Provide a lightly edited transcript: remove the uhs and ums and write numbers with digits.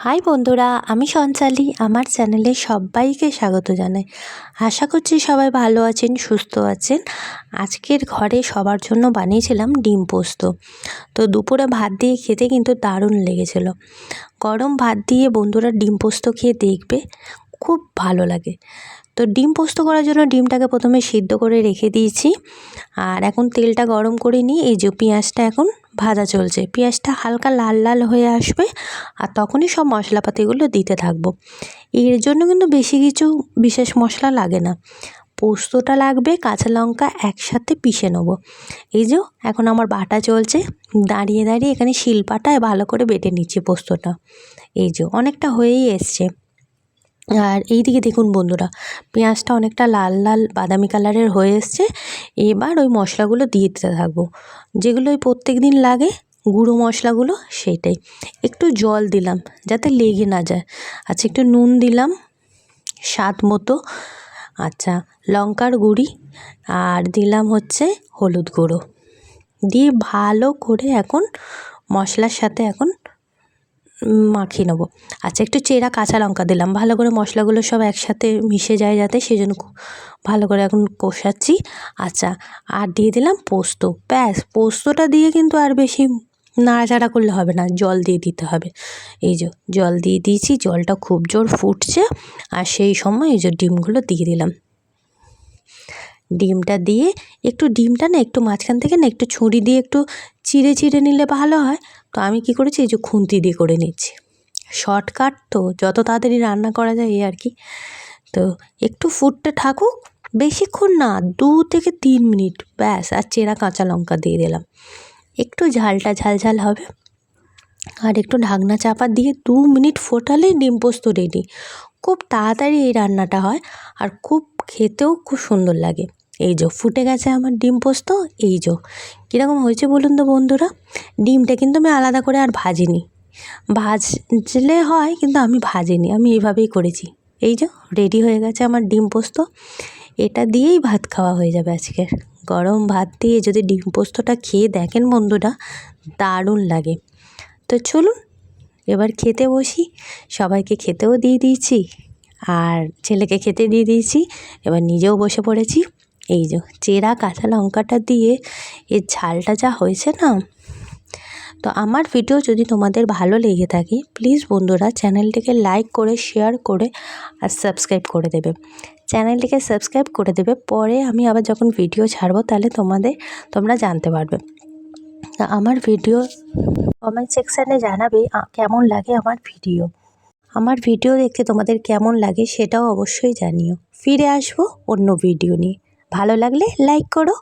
High বন্ধুরা, আমি সঞ্চালি। আমার চ্যানেলে সবাইকে স্বাগত জানাই। আশা করছি সবাই ভালো আছেন, সুস্থ আছেন। আজকের ঘরে সবার জন্য বানিয়েছিলাম ডিম পোস্ত। তো দুপুরে ভাত দিয়ে খেতে কিন্তু দারুণ লেগেছিল। গরম ভাত দিয়ে বন্ধুরা ডিম পোস্ত খেয়ে দেখবে, খুব ভালো লাগে। তো ডিম পোস্ত করার জন্য ডিমটাকে প্রথমে সিদ্ধ করে রেখে দিয়েছি। আর এখন তেলটা গরম করে নিয়ে এই যে পেঁয়াজটা এখন ভাজা চলছে। পেঁয়াজটা হালকা লাল লাল হয়ে আসবে আর তখনই সব মশলাপাতিগুলো দিতে থাকবো। এর জন্য কিন্তু বেশি কিছু বিশেষ মশলা লাগে না। পোস্তটা লাগবে, কাঁচা লঙ্কা একসাথে পিষে নেবো। এই যে এখন আমার বাটা চলছে, দাঁড়িয়ে দাঁড়িয়ে এখানে শিলপাটায় ভালো করে বেটে নিচ্ছি পোস্তটা। এই যে অনেকটা হয়েই এসছে। আর এইদিকে দেখুন বন্ধুরা, পেঁয়াজটা অনেকটা লাল লাল বাদামি কালারের হয়ে এসছে। এবার ওই মশলাগুলো দিয়ে দিতে থাকবো, যেগুলো ওই প্রত্যেক দিন লাগে গুঁড়ো মশলাগুলো, সেইটাই। একটু জল দিলাম যাতে লেগে না যায়। আচ্ছা, একটু নুন দিলাম স্বাদ মতো। আচ্ছা, লঙ্কার গুঁড়ি আর দিলাম হচ্ছে হলুদ গুঁড়ো দিয়ে ভালো করে এখন মশলার সাথে এখন মাখিয়ে নেবো। আচ্ছা, একটু চেরা কাঁচা লঙ্কা দিলাম, ভালো করে মশলাগুলো সব একসাথে মিশে যায় যাতে, সেই জন্য ভালো করে এখন কষাচ্ছি। আচ্ছা, আর দিয়ে দিলাম পোস্ত। ব্যাস, পোস্তটা দিয়ে কিন্তু আর বেশি নাড়াচাড়া করলে হবে না, জল দিয়ে দিতে হবে। এই যে জল দিয়ে দিয়েছি, জলটা খুব জোর ফুটছে। আর সেই সময় এই যে ডিমগুলো দিয়ে দিলাম। ডিমটা দিয়ে ডিমটা না একটু মাঝখান থেকে না একটু ছুরি দিয়ে একটু চিড়ে চিড়ে নিলে ভালো হয়। তো আমি কি করেছি, এই যে খুন্তি দিয়ে করে নিচ্ছি। শর্টকাট তো, যত তাড়াতাড়ি রান্না করা যায় এই আর কি। তো একটু ফুটতে থাকুক, বেশিক্ষণ না, 2 থেকে 3 মিনিট ব্যাস। আর চেরা কাঁচা লঙ্কা দিয়ে দিলাম, একটু ঝালটা ঝাল ঝাল হবে। আর একটু ঢাকনা চাপা দিয়ে 2 মিনিট ফোটালেই ডিম পোস্ত রেডি। খুব তাড়াতাড়ি এই রান্নাটা হয় আর খেতেও খুব সুন্দর লাগে। এই যে ফুটে গেছে আমার ডিম পোস্ত। এই যে কীরকম হয়েছে বলুন তো বন্ধুরা। ডিমটা কিন্তু আমি আলাদা করে আর ভাজিনি, ভাজলে হয় কিন্তু আমি ভাজিনি, আমি এইভাবেই করেছি। এই যে রেডি হয়ে গেছে আমার ডিম পোস্ত। এটা দিয়েই ভাত খাওয়া হয়ে যাবে আজকের। গরম ভাত দিয়ে যদি ডিম পোস্তটা খেয়ে দেখেন বন্ধুরা, দারুণ লাগে। তো চলুন এবার খেতে বসি। সবাইকে খেতেও দিয়ে দিয়েছি আর ছেলেকে খেতে দিয়ে দিয়েছি, এবার নিজেও বসে পড়েছি। এই যে চেরা কাঁচা লঙ্কাটা দিয়ে এর ঝালটা যা হয়েছে না। তো আমার ভিডিও যদি তোমাদের ভালো লেগে থাকে, প্লিজ বন্ধুরা চ্যানেলটিকে লাইক করে, শেয়ার করে আর সাবস্ক্রাইব করে দেবে। চ্যানেলটিকে সাবস্ক্রাইব করে দেবে, পরে আমি আবার যখন ভিডিও ছাড়বো তাহলে তোমরা জানতে পারবে। আমার ভিডিও কমেন্ট সেকশানে জানাবে কেমন লাগে আমার ভিডিও দেখতে তোমাদের কেমন লাগে সেটাও অবশ্যই জানিও। ফিরে আসবো অন্য ভিডিও নিয়ে। ভালো লাগলে লাইক করো।